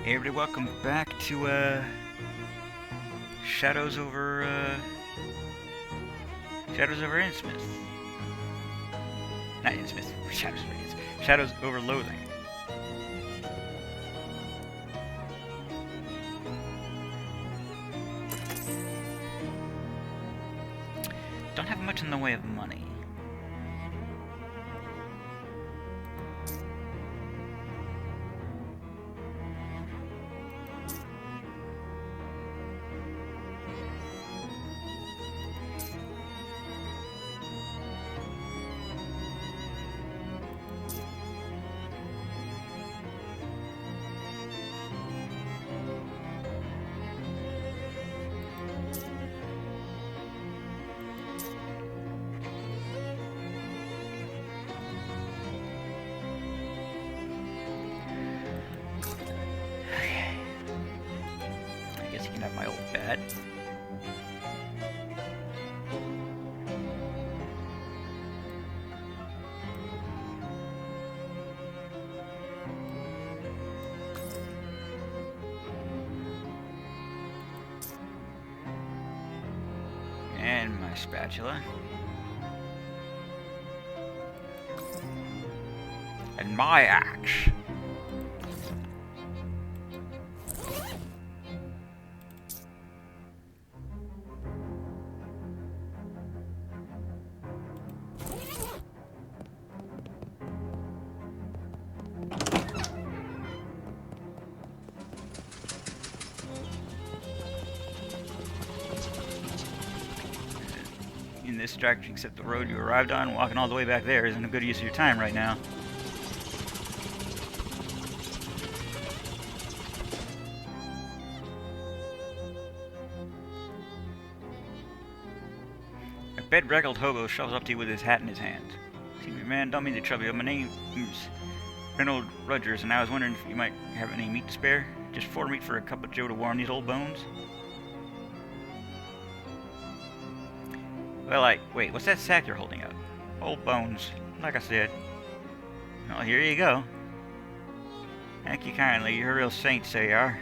Hey everybody, welcome back to Shadows over Innsmouth. Not Innsmouth. Shadows over Innsmouth. Shadows over Loathing. Don't have much in the way of money. My old bed. And my spatula. And my axe. In this direction, except the road you arrived on, walking all the way back there isn't a good use of your time right now. A bedraggled hobo shovels up to you with his hat in his hand. Excuse me, man, don't mean to trouble you. My name's Reynolds Rogers, and I was wondering if you might have any meat to spare? Just 4 meat for a cup of joe to warm these old bones? Well, wait, what's that sack you're holding up? Old bones, like I said. Well, here you go. Thank you kindly, you're a real saint, so you are.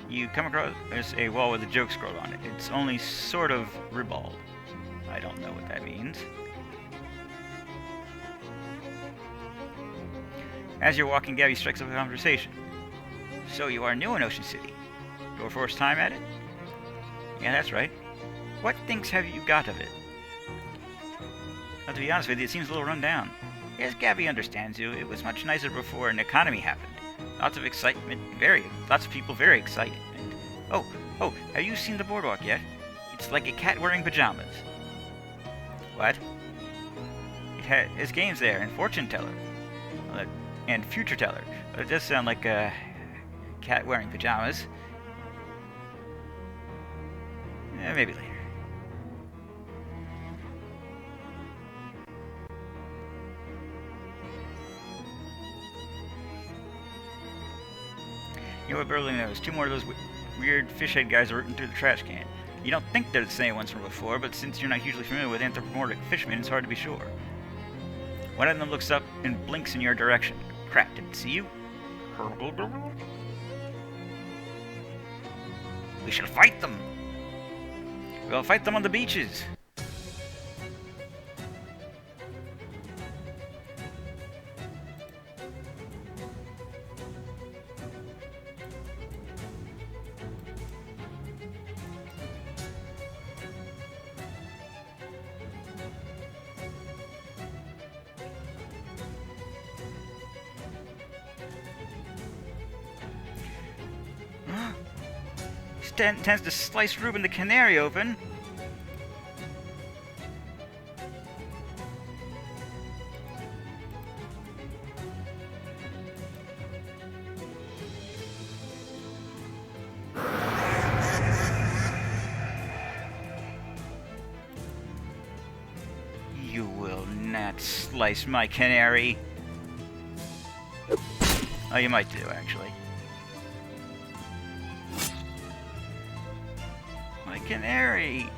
You come across a wall with a joke scrolled on it. It's only sort of ribald. I don't know what that means. As you're walking, Gabby strikes up a conversation. So you are new in Ocean City. Your first time at it? Yeah, that's right. What things have you got of it? Well, to be honest with you, it seems a little run down. Yes, Gabby understands you. It was much nicer before an economy happened. Lots of excitement, lots of people very excited. And, oh, have you seen the boardwalk yet? It's like a cat wearing pajamas. What? It has games there and fortune teller. And future teller. But it does sound like a cat wearing pajamas. Maybe later. You know what Berlin knows? 2 more of those weird fish head guys are rooting through the trash can. You don't think they're the same ones from before, but since you're not hugely familiar with anthropomorphic fishmen, it's hard to be sure. One of them looks up and blinks in your direction. Crap, didn't see you? We shall fight them! We'll fight them on the beaches! Tends to slice Reuben the Canary open. You will not slice my canary. Oh, you might do, actually. My canary!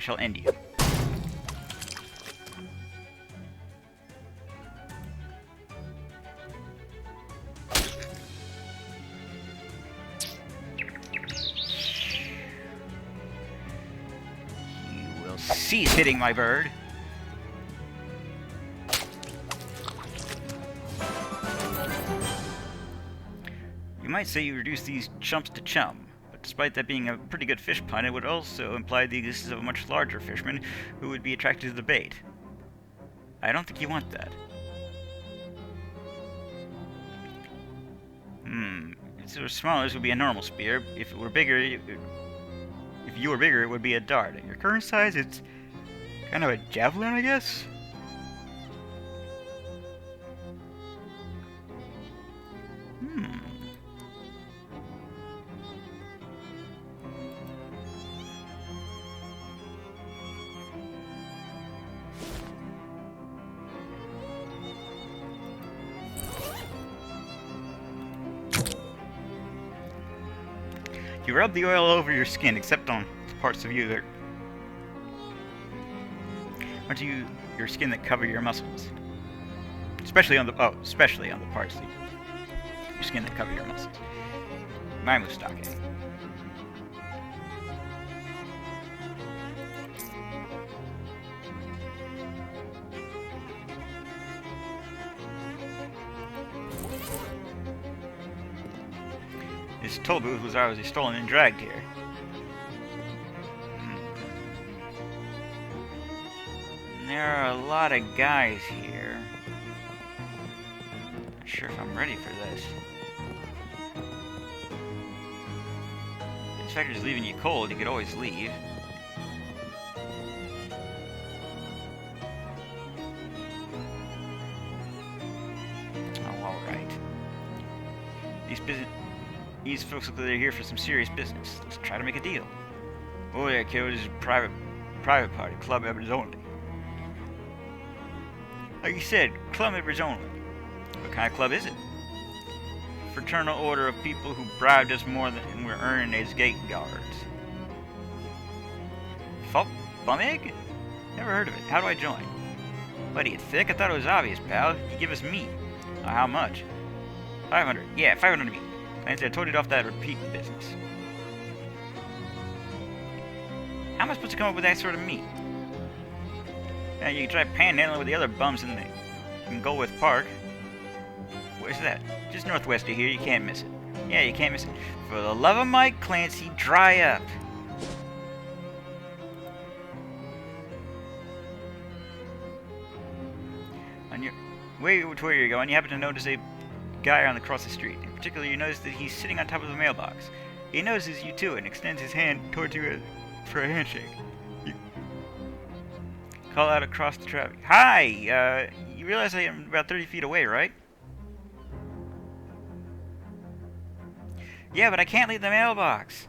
shall end you. You will cease hitting my bird. You might say you reduce these chumps to chum, but despite that being a pretty good fish pun, it would also imply the existence of a much larger fisherman who would be attracted to the bait. I don't think you want that. If it were smaller, this would be a normal spear. If it were bigger, if you were bigger, it would be a dart. At your current size, it's kind of a javelin, I guess? You rub the oil over your skin, except on parts of you that your skin that cover your muscles. Especially on the parts of your skin that cover your muscles. My mustake. This toll booth was obviously stolen and dragged here. There are a lot of guys here. Not sure if I'm ready for this. If this factory's leaving you cold, you could always leave. Oh, alright. These folks look like they're here for some serious business. Let's try to make a deal. Oh yeah, kiddo, this is a private party. Club members only. Like you said, club members only. What kind of club is it? Fraternal order of people who bribed us more than we're earning as gate guards. Fuck bum egg? Never heard of it. How do I join? What are you, thick? I thought it was obvious, pal. You give us meat. How much? 500. Yeah, 500 meat. I told you off that repeat business. How am I supposed to come up with that sort of meat? Now you can try panhandling with the other bums in Goldwith Park. Where's that? Just northwest of here. You can't miss it. Yeah, you can't miss it. For the love of Mike Clancy, dry up. On your way to where you're going, you happen to notice a guy on across the street. In particular, you notice that he's sitting on top of a mailbox. He notices you too and extends his hand towards you for a handshake. You call out across the traffic. Hi! You realize I am about 30 feet away, right? Yeah, but I can't leave the mailbox.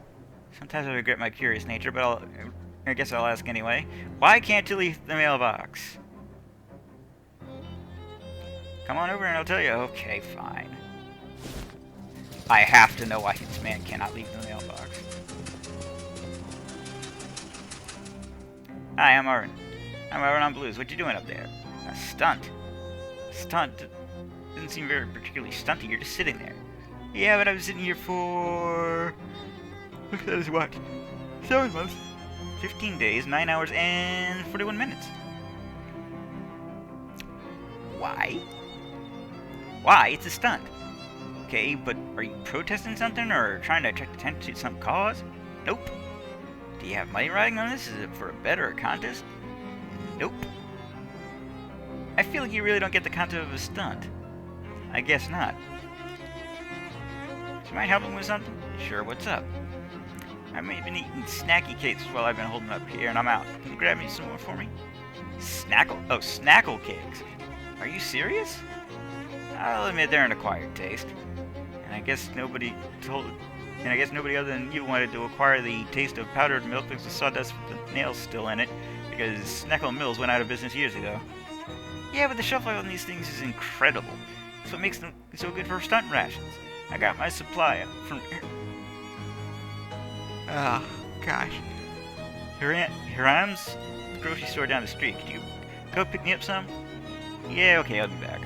Sometimes I regret my curious nature, but I guess I'll ask anyway. Why can't you leave the mailbox? Come on over and I'll tell you. Okay, fine. I have to know why this man cannot leave the mailbox. Hi, I'm Arvin. I'm Arvin on Blues. What you doing up there? A stunt. A stunt? Didn't seem very particularly stunty. You're just sitting there. Yeah, but I was sitting here for... Look at his watch. 7 months. 15 days, 9 hours, and 41 minutes. Why? Why? It's a stunt. Okay, but are you protesting something or trying to attract attention to some cause? Nope. Do you have money riding on this? Is it for a bet or a contest? Nope. I feel like you really don't get the concept of a stunt. I guess not. Do you mind helping with something? Sure, what's up? I've been eating snacky cakes while I've been holding up here, and I'm out. Can you grab me some more for me? Snackle cakes. Are you serious? I'll admit they're an acquired taste. And I guess nobody other than you wanted to acquire the taste of powdered milk with the sawdust with the nails still in it, because Snackle Mills went out of business years ago. Yeah, but the shelf life on these things is incredible. That's what makes them so good for stunt rations. I got my supply from... Oh, gosh. Hiram's grocery store down the street. Could you go pick me up some? Yeah, okay, I'll be back.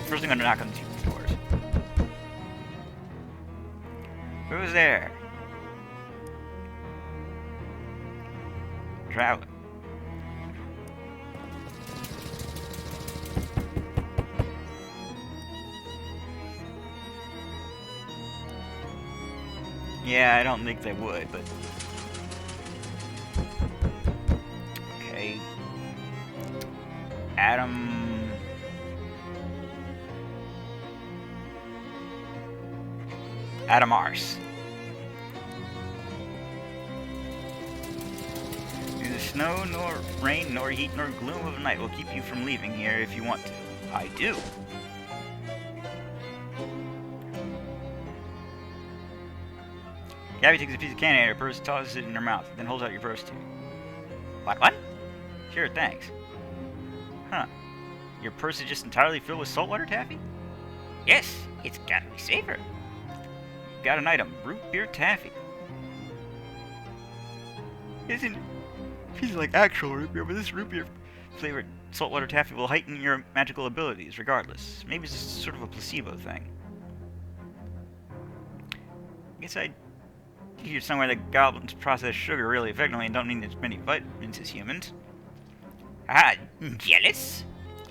First I'm gonna knock on these doors. Who's there? Traveler. Yeah, I don't think they would, but... Okay. Adam... Arse. Neither snow, nor rain, nor heat, nor gloom of night will keep you from leaving here if you want to. I do. Gabby takes a piece of candy out of her purse, tosses it in her mouth, then holds out your purse to you. What? Sure, thanks. Huh. Your purse is just entirely filled with saltwater taffy? Yes, it's gotta be safer. You've got an item, root beer taffy. Isn't feels like actual root beer, but this root beer flavored saltwater taffy will heighten your magical abilities regardless. Maybe it's just sort of a placebo thing. I guess I'd hear somewhere that goblins process sugar really effectively and don't need as many vitamins as humans. Ah, jealous?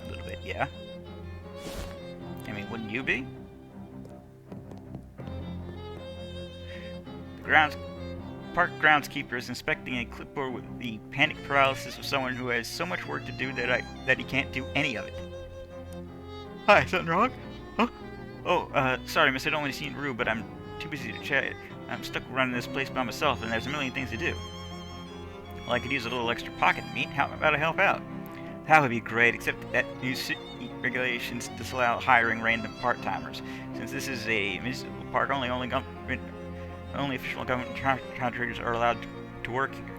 A little bit, yeah. I mean, wouldn't you be? The park groundskeeper is inspecting a clipboard with the panic paralysis of someone who has so much work to do that he can't do any of it. Hi, something wrong? Huh? Oh, sorry, miss, I don't want to seem rude, but I'm too busy to chat. I'm stuck running this place by myself, and there's a million things to do. Well, I could use a little extra pocket meat. How about I help out? That would be great, except that new city regulations disallow hiring random part-timers. Since this is a municipal park, only official government contractors are allowed to work here.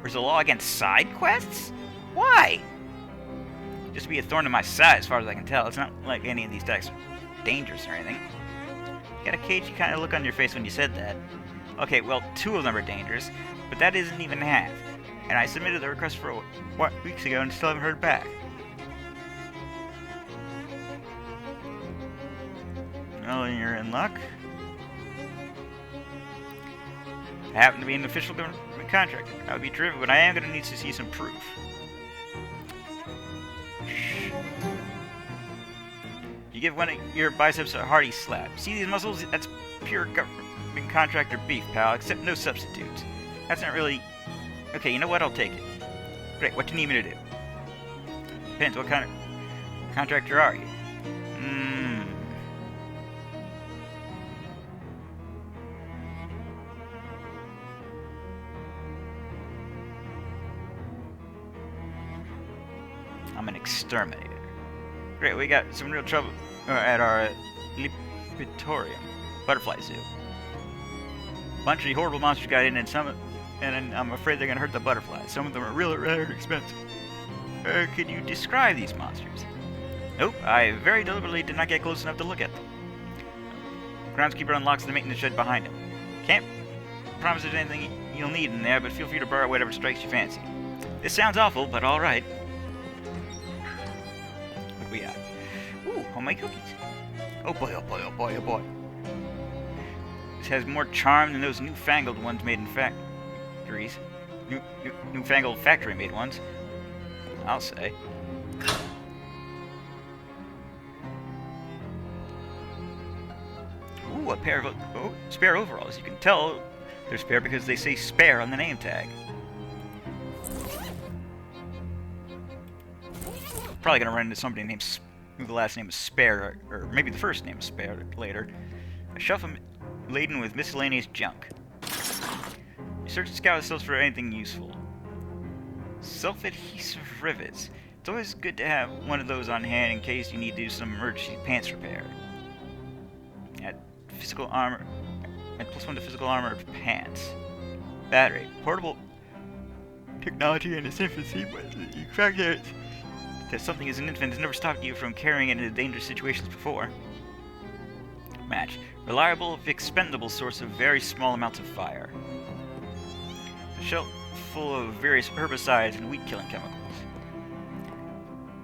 There's a law against side quests? Why? Just to be a thorn in my side, as far as I can tell. It's not like any of these tasks are dangerous or anything. You got a cagey kind of look on your face when you said that. Okay, well, 2 of them are dangerous, but that isn't even half. And I submitted the request for weeks ago and still haven't heard back. Well, you're in luck. I happen to be an official government contractor. That would be terrific, but I am going to need to see some proof. You give one of your biceps a hearty slap. See these muscles? That's pure government contractor beef, pal, except no substitutes. That's not really... Okay, you know what? I'll take it. Great, what do you need me to do? Depends, what kind of contractor are you? I'm an exterminator. Great, we got some real trouble at our Lipitorium, butterfly zoo. A bunch of horrible monsters got in, and I'm afraid they're gonna hurt the butterflies. Some of them are really expensive. Could you describe these monsters? Nope, I very deliberately did not get close enough to look at them. Groundskeeper unlocks the maintenance shed behind him. Can't promise there's anything you'll need in there, but feel free to borrow whatever strikes your fancy. This sounds awful, but alright. What do we got? Ooh, homemade cookies. Oh boy, oh boy, oh boy, oh boy. This has more charm than those newfangled ones made in factories. Newfangled factory-made ones, I'll say. Ooh, a pair of spare overalls. You can tell they're spare because they say spare on the name tag. Probably gonna run into somebody named who the last name is Spare, or maybe the first name is Spare later. A shelf laden with miscellaneous junk. You search and scout the shelves for anything useful. Self-adhesive rivets. It's always good to have one of those on hand in case you need to do some emergency pants repair. Add physical armor. Add +1 to physical armor of pants. Battery. Portable technology in its infancy, but the fact that something is an infant has never stopped you from carrying it into dangerous situations before. Match. Reliable, expendable source of very small amounts of fire. A shelf full of various herbicides and weed-killing chemicals.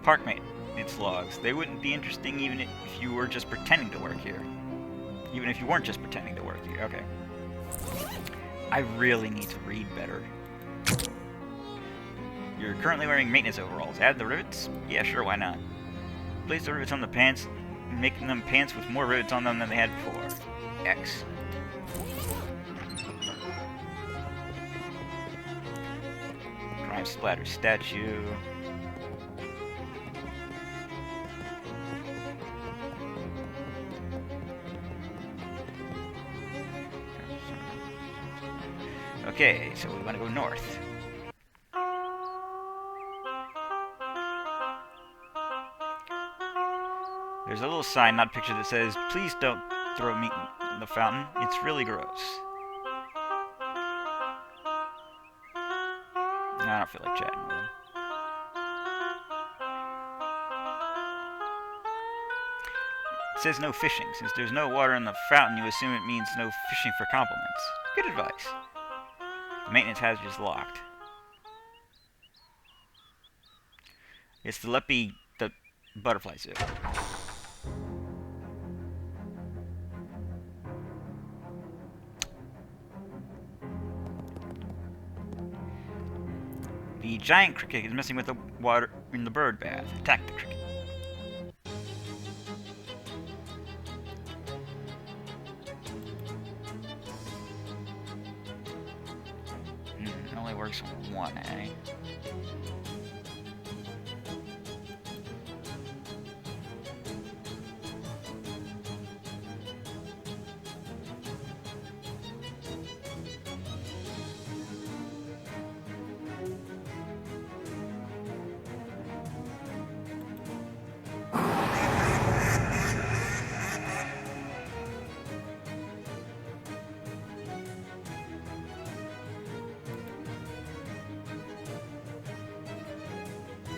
Park maintenance logs. They wouldn't be interesting even if you were just pretending to work here. Even if you weren't just pretending to work here. Okay. I really need to read better. You're currently wearing maintenance overalls. Add the rivets? Yeah, sure, why not? Place the rivets on the pants, making them pants with more rivets on them than they had before. X. Crime splatter statue. Okay, so we want to go north. There's a little sign, not a picture, that says, "Please don't throw meat in the fountain. It's really gross." I don't feel like chatting with him. It says no fishing. Since there's no water in the fountain, you assume it means no fishing for compliments. Good advice. The maintenance hazard is locked. It's the butterfly zoo. The giant cricket is messing with the water in the bird bath. Attack the cricket. It only works on one, eh?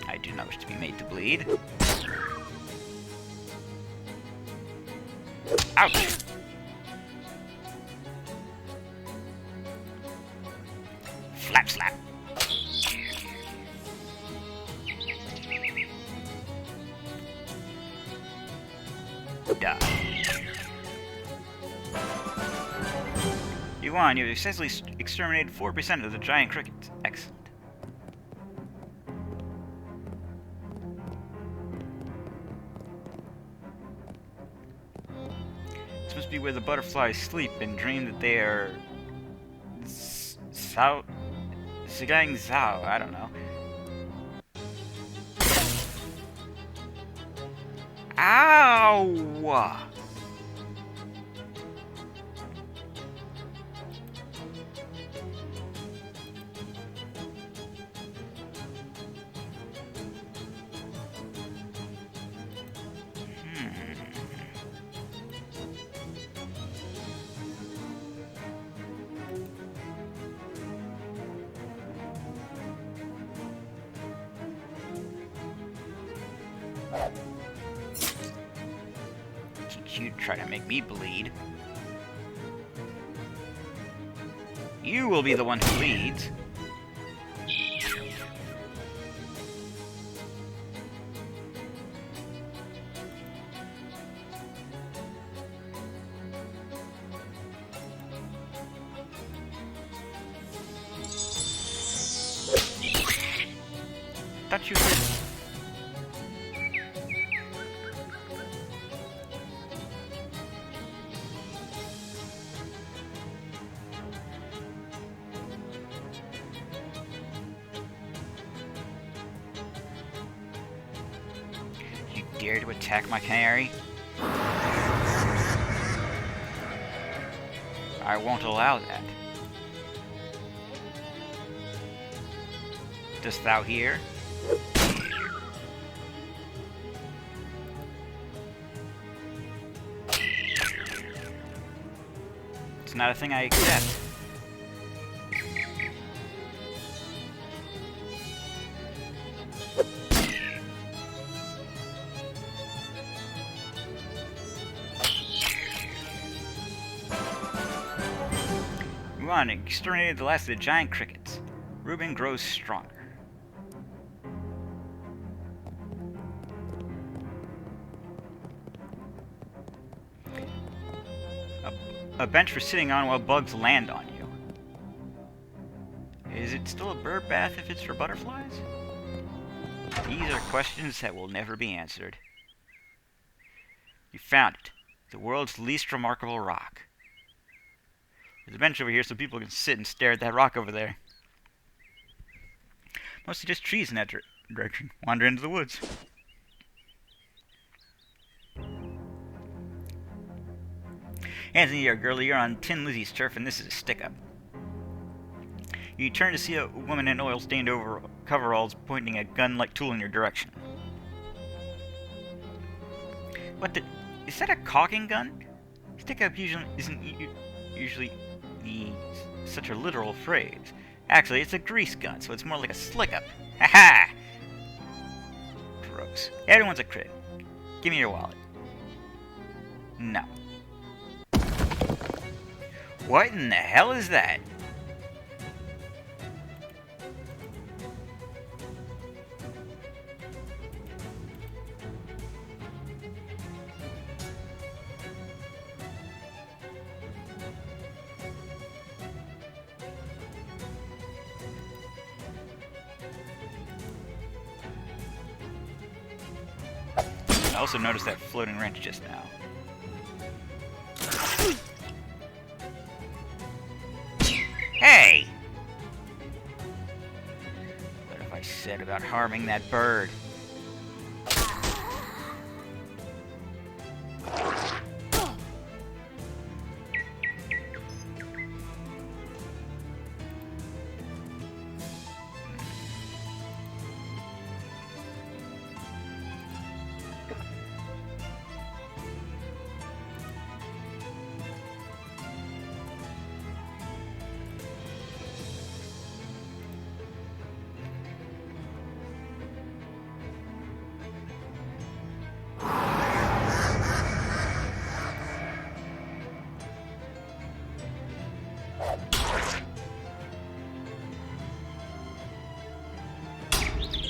I do not wish to be made to bleed. Ouch! Flap slap. Die. You won. You've successfully exterminated 4% of the giant crickets. Excellent. This must be where the butterflies sleep and dream that they are Sigang Zhao, I don't know. Ow! You try to make me bleed. You will be the one who bleeds. Thought you heard. Dare to attack my canary? I won't allow that. Dost thou hear? It's not a thing I accept. Exterminated the last of the giant crickets. Reuben grows stronger. A bench for sitting on while bugs land on you. Is it still a bird bath if it's for butterflies? These are questions that will never be answered. You found it. The world's least remarkable rock. There's a bench over here so people can sit and stare at that rock over there. Mostly just trees in that direction. Wander into the woods. Anthony, you're a girlie. You're on Tin Lizzie's turf, and this is a stick-up. You turn to see a woman in oil-stained coveralls pointing a gun-like tool in your direction. What the... Is that a caulking gun? Stick-up isn't usually such a literal phrase. Actually, it's a grease gun, so it's more like a slick-up. Ha-ha! Gross. Everyone's a critic. Give me your wallet. No. What in the hell is that? I also noticed that floating wrench just now. Hey! What have I said about harming that bird?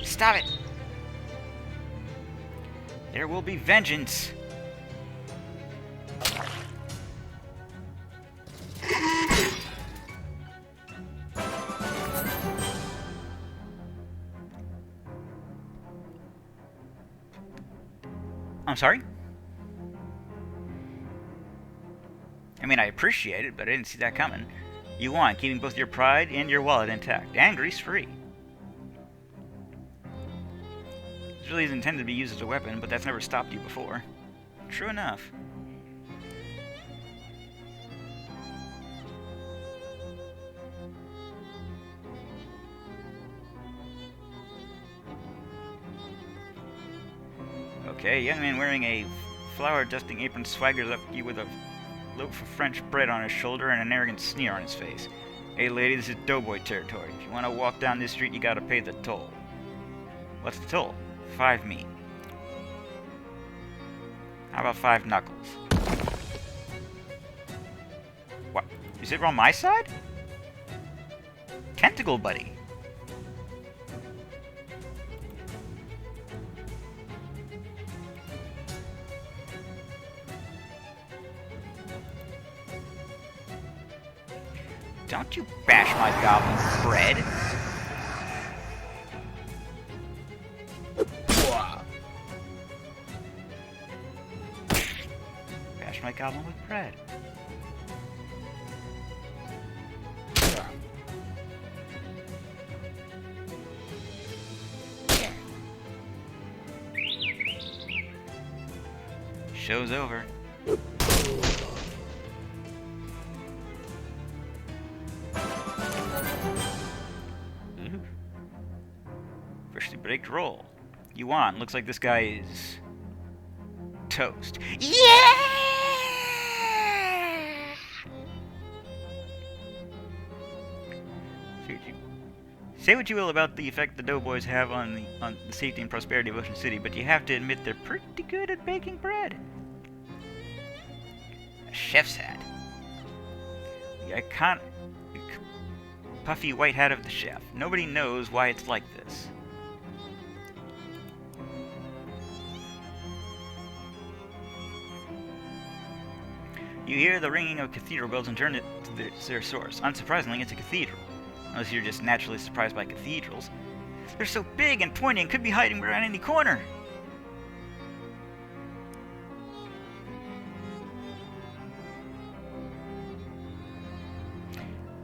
Stop it! There will be vengeance! I'm sorry? I mean, I appreciate it, but I didn't see that coming. You won, keeping both your pride and your wallet intact, and grease-free. This really is intended to be used as a weapon, but that's never stopped you before. True enough. Okay, a young man wearing a flour-dusting apron swaggers up to you with a loaf of French bread on his shoulder and an arrogant sneer on his face. Hey lady, this is doughboy territory. If you want to walk down this street, you gotta pay the toll. What's the toll? 5 meat. How about 5 knuckles? What? Is it on my side? Tentacle buddy. Don't you bash my goblin bread. Bash my goblin with bread. Show's over. Freshly baked roll. You won. Looks like this guy is toast. Yeah! Say what you will about the effect the doughboys have on the safety and prosperity of Ocean City, but you have to admit they're pretty good at baking bread. A chef's hat. The puffy white hat of the chef. Nobody knows why it's like this. You hear the ringing of cathedral bells and turn it to their source. Unsurprisingly, it's a cathedral. Unless you're just naturally surprised by cathedrals. They're so big and pointy and could be hiding around any corner.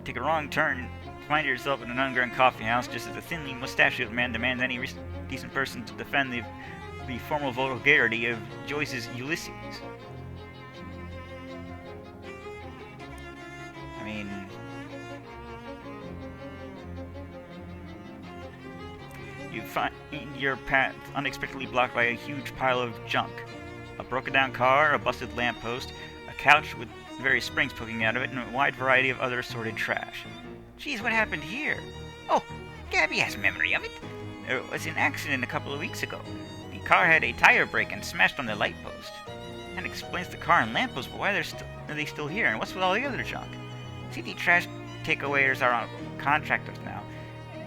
Take a wrong turn, find yourself in an underground coffee house just as a thinly mustachioed man demands any decent person to defend the formal vulgarity of Joyce's Ulysses. I mean, you find your path unexpectedly blocked by a huge pile of junk. A broken down car, a busted lamppost, a couch with various springs poking out of it, and a wide variety of other assorted trash. Geez, what happened here? Oh, Gabby has memory of it. There was an accident a couple of weeks ago. The car had a tire break and smashed on the light post. That explains the car and lamppost, but why are they still here, and what's with all the other junk? CD trash takeaways are on contractors now,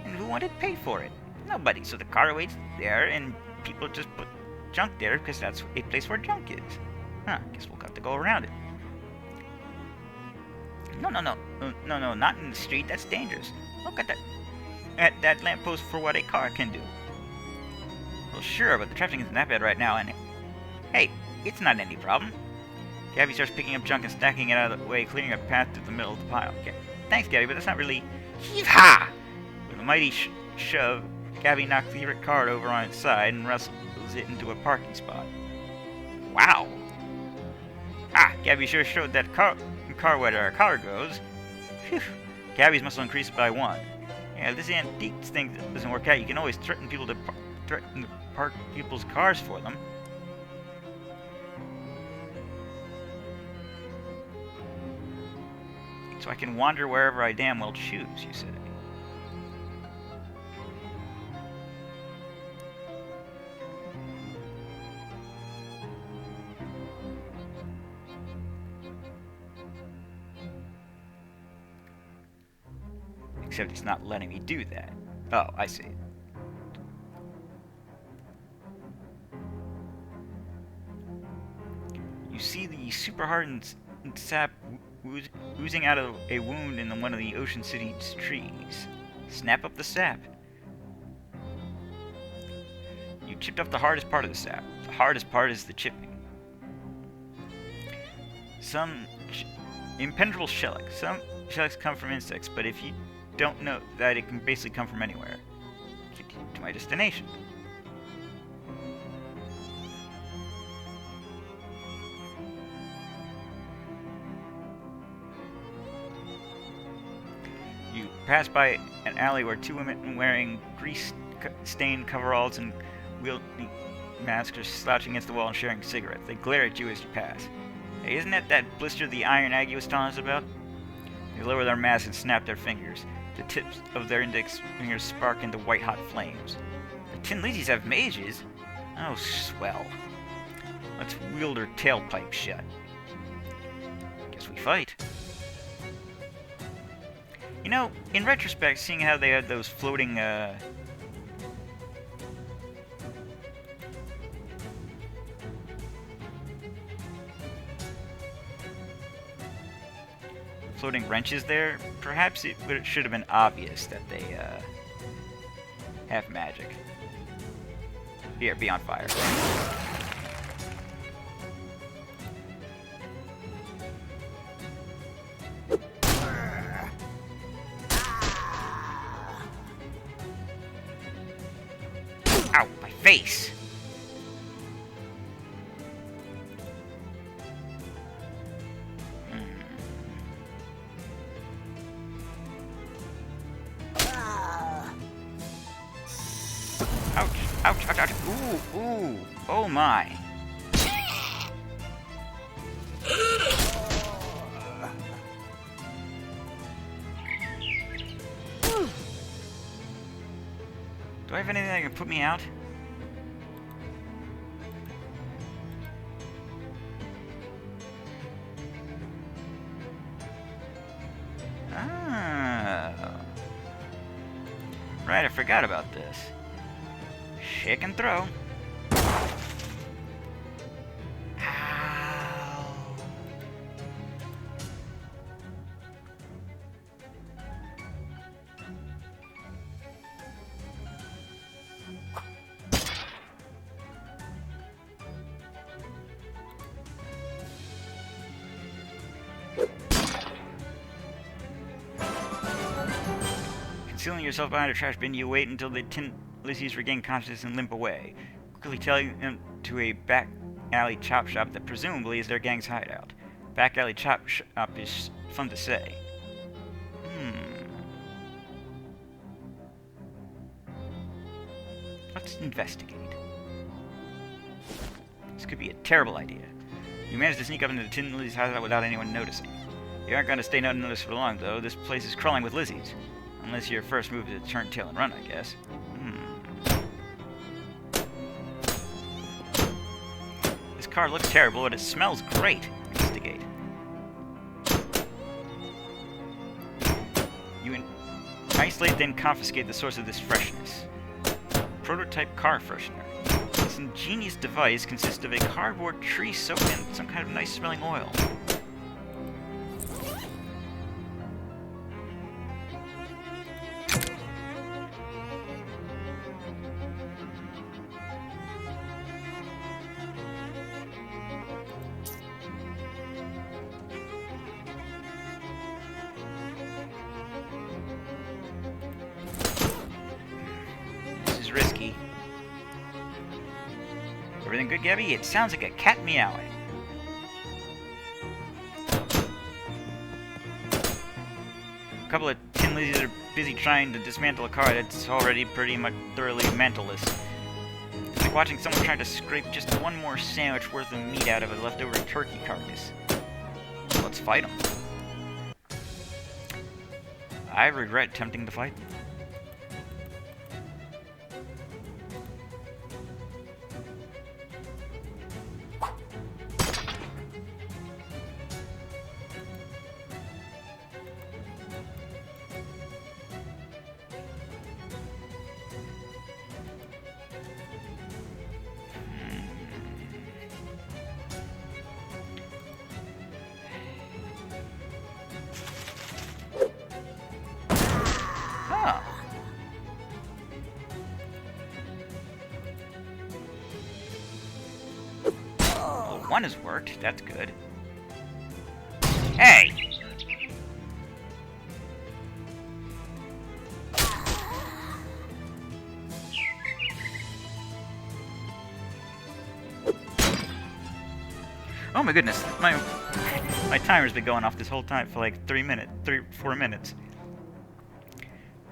and who wanted to pay for it? Nobody, so the car waits there, and people just put junk there because that's a place where junk is. Huh, guess we'll have to go around it. No, not in the street, that's dangerous. Look at that lamppost for what a car can do. Well, sure, but the traffic isn't that bad right now, and hey, it's not any problem. Gabby starts picking up junk and stacking it out of the way, clearing a path through the middle of the pile. Okay. Thanks, Gabby, but that's not really... Heave-ha! With a mighty shove, Gabby knocks the car over on its side and wrestles it into a parking spot. Wow! Ah, Gabby sure showed that car where our car goes. Phew. Gabby's muscle increased by 1. Yeah, if this antique thing doesn't work out, you can always threaten to park people's cars for them. So I can wander wherever I damn well choose, you say. Except it's not letting me do that. Oh, I see. You see the super hardened sap oozing out of a wound in one of the Ocean City's trees. Snap up the sap. You chipped off the hardest part of the sap. The hardest part is the chipping. Some impenetrable shellac. Some shellacs come from insects, but if you don't know that, it can basically come from anywhere. Get to my destination. You pass by an alley where 2 women wearing grease-stained coveralls and wielding masks are slouching against the wall and sharing cigarettes. They glare at you as you pass. Hey, isn't that blister the Iron Aggie was telling us about? They lower their masks and snap their fingers. The tips of their index fingers spark into white-hot flames. The Tin Ladies have mages? Oh, swell. Let's wield her tailpipe shut. Guess we fight. You know, in retrospect, seeing how they had those floating, floating wrenches there, perhaps it should have been obvious that they have magic. Here, be on fire. Ow, my face! Ouch, ouch, ouch, ouch. Ooh, ooh, oh my. Do I have anything that can put me out? Ah. Right, I forgot about this. Shake and throw. Ow. Concealing yourself behind a trash bin, you wait until the Tin Lizzies regain consciousness and limp away, quickly telling them to a back alley chop shop that presumably is their gang's hideout. Back alley chop shop is fun to say. Let's investigate. This could be a terrible idea. You managed to sneak up into the Tin Lizzies' hideout without anyone noticing. You aren't going to stay unnoticed for long, though. This place is crawling with Lizzies. Unless your first move is to turn tail and run, I guess. This car looks terrible, but it smells great. Investigate. You isolate, then confiscate the source of this freshness. Prototype car freshener. This ingenious device consists of a cardboard tree soaked in some kind of nice-smelling oil. Risky. Everything good, Gabby? It sounds like a cat meowing. A couple of Tin Lizzies are busy trying to dismantle a car that's already pretty much thoroughly mantleless. It's like watching someone trying to scrape just one more sandwich worth of meat out of a leftover turkey carcass. So let's fight them. I regret attempting to fight them. One has worked. That's good. Hey! Oh my goodness, my timer's been going off this whole time for like 4 minutes.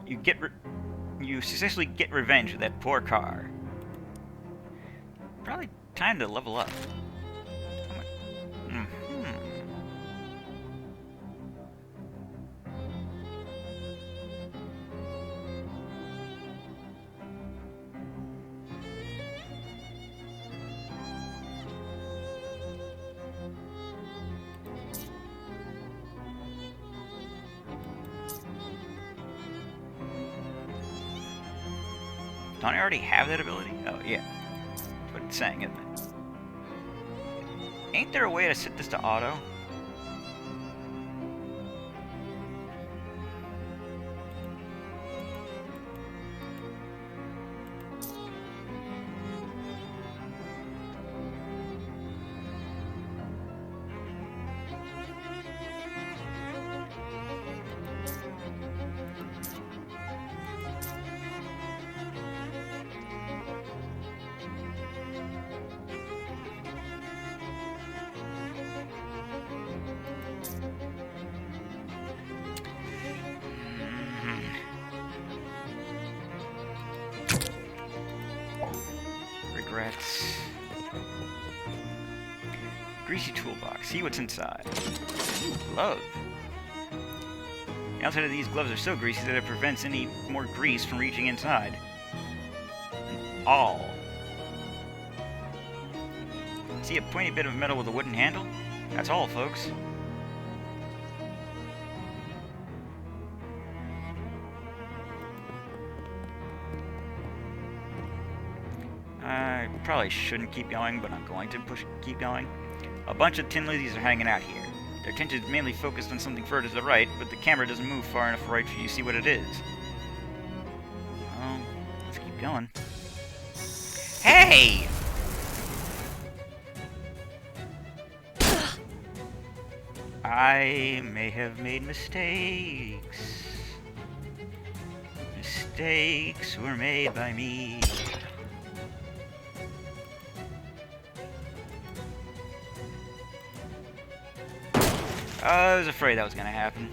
You successfully get revenge with that poor car. Probably time to level up. Don't I already have that ability? Oh, yeah. That's what it's saying, isn't it? Ain't there a way to set this to auto? Regrets. Greasy toolbox. See what's inside. Ooh, glove. The outside of these gloves are so greasy that it prevents any more grease from reaching inside. An awl. See a pointy bit of metal with a wooden handle? That's all, folks. probably shouldn't keep going, but I'm going to keep going. A bunch of Tin Lizzies are hanging out here. Their attention is mainly focused on something further to the right, but the camera doesn't move far enough right for you to see what it is. Well, let's keep going. Hey! I may have made mistakes. Mistakes were made by me. I was afraid that was gonna happen.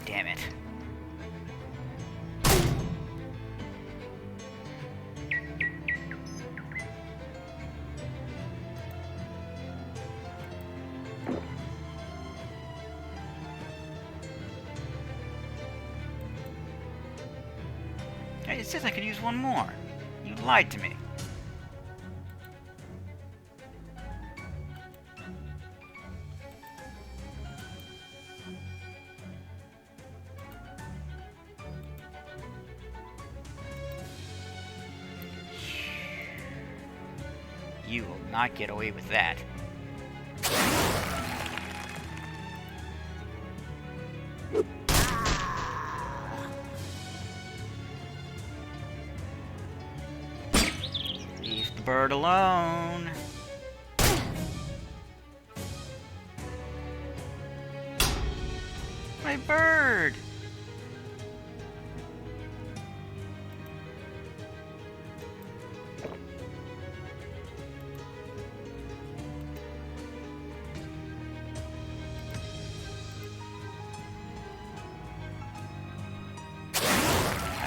Damn it. Hey, it says I could use one more. You lied to me. You will not get away with that. Leave the bird alone. My bird!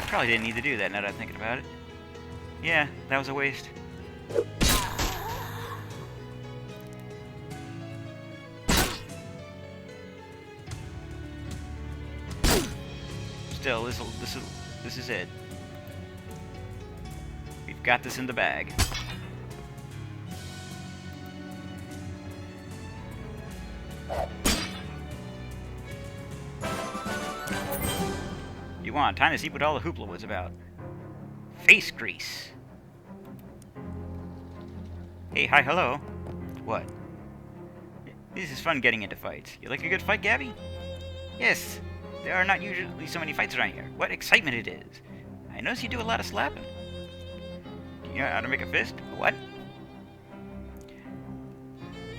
Probably didn't need to do that now that I'm thinking about it. Yeah, that was a waste. Still, this is it. We've got this in the bag. You want time to see what all the hoopla was about. Face grease. Hey, hi, hello. What? This is fun getting into fights. You like a good fight, Gabby? Yes. There are not usually so many fights around here. What excitement it is. I notice you do a lot of slapping. Do you know how to make a fist? What?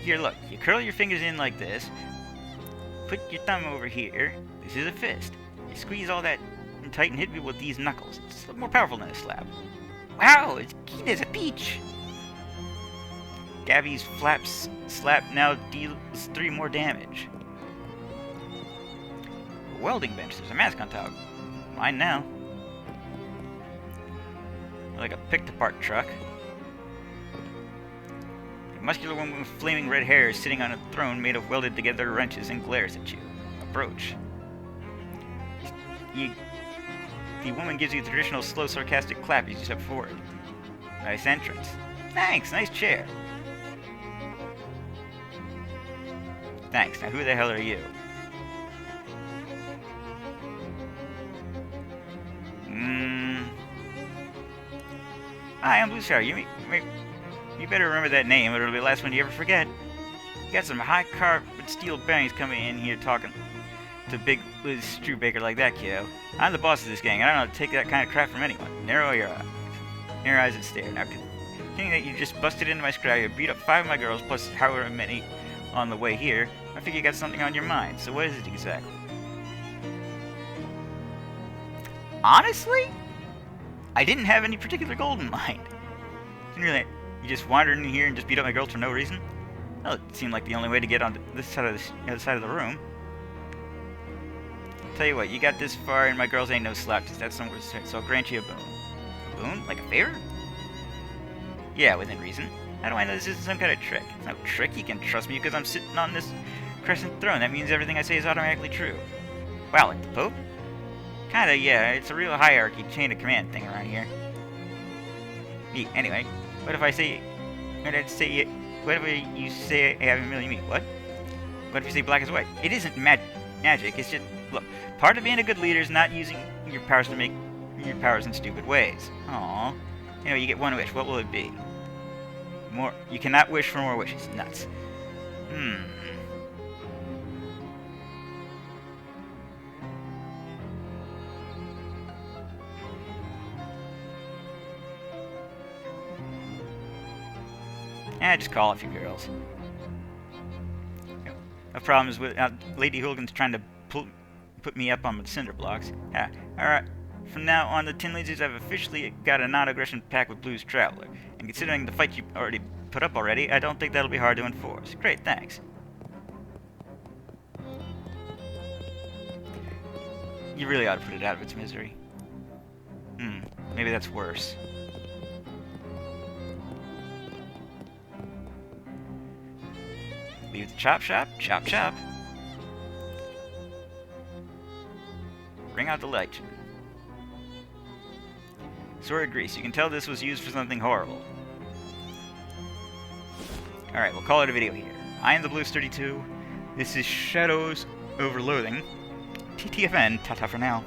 Here, look. You curl your fingers in like this. Put your thumb over here. This is a fist. You squeeze all that tight and hit me with these knuckles. It's more powerful than a slap. Wow, it's keen as a peach. Gabby's slap now deals 3 more damage. A welding bench. There's a mask on top. Mine now. Like a picked-apart truck. A muscular woman with flaming red hair is sitting on a throne made of welded-together wrenches and glares at you. Approach. The woman gives you a traditional slow, sarcastic clap as you step forward. Nice entrance. Thanks, nice chair. Thanks, now who the hell are you? Hi, I'm Blue Star. You better remember that name, or it'll be the last one you ever forget. You got some high-carbon steel bearings coming in here talking to Big Liz Strubaker like that, kiddo. I'm the boss of this gang. I don't know how to take that kind of crap from anyone. Narrow your eyes and stare. Now, considering that you just busted into my scrap, you beat up 5 of my girls, plus however many on the way here, I figure you got something on your mind. So what is it exactly? Honestly, I didn't have any particular goal in mind. Didn't really You just wandered in here and just beat up my girls for no reason? Well, it seemed like the only way to get on this side of the other side of the room. Tell you what, you got this far and my girls ain't no slouches. That's somewhere to start, so I'll grant you a boon. A boon? Like a favor? Yeah, within reason. How do I know this isn't some kind of trick? It's no trick. You can trust me because I'm sitting on this crescent throne. That means everything I say is automatically true. Wow, like the Pope? Kinda, yeah. It's a real hierarchy, chain of command thing around here. Anyway, what if I say... What if you say I have a million meat? What? What if you say black is white? It isn't magic. It's just... Look, part of being a good leader is not using your powers to make your powers in stupid ways. Aww. Anyway, you get one wish. What will it be? More. You cannot wish for more wishes. Nuts. Just call off your girls. No problems with Lady Hooligan's trying to put me up on the cinder blocks. Alright. From now on, the Tin Lizards have officially got a non-aggression pact with Blue's Traveler. And considering the fight you already put up already, I don't think that'll be hard to enforce. Great, thanks. You really ought to put it out of its misery. Maybe that's worse. Leave the chop shop, chop chop. Bring out the light. Sword grease. You can tell this was used for something horrible. Alright, we'll call it a video here. I am the Blues32. This is Shadows over Loathing. TTFN, ta-ta for now.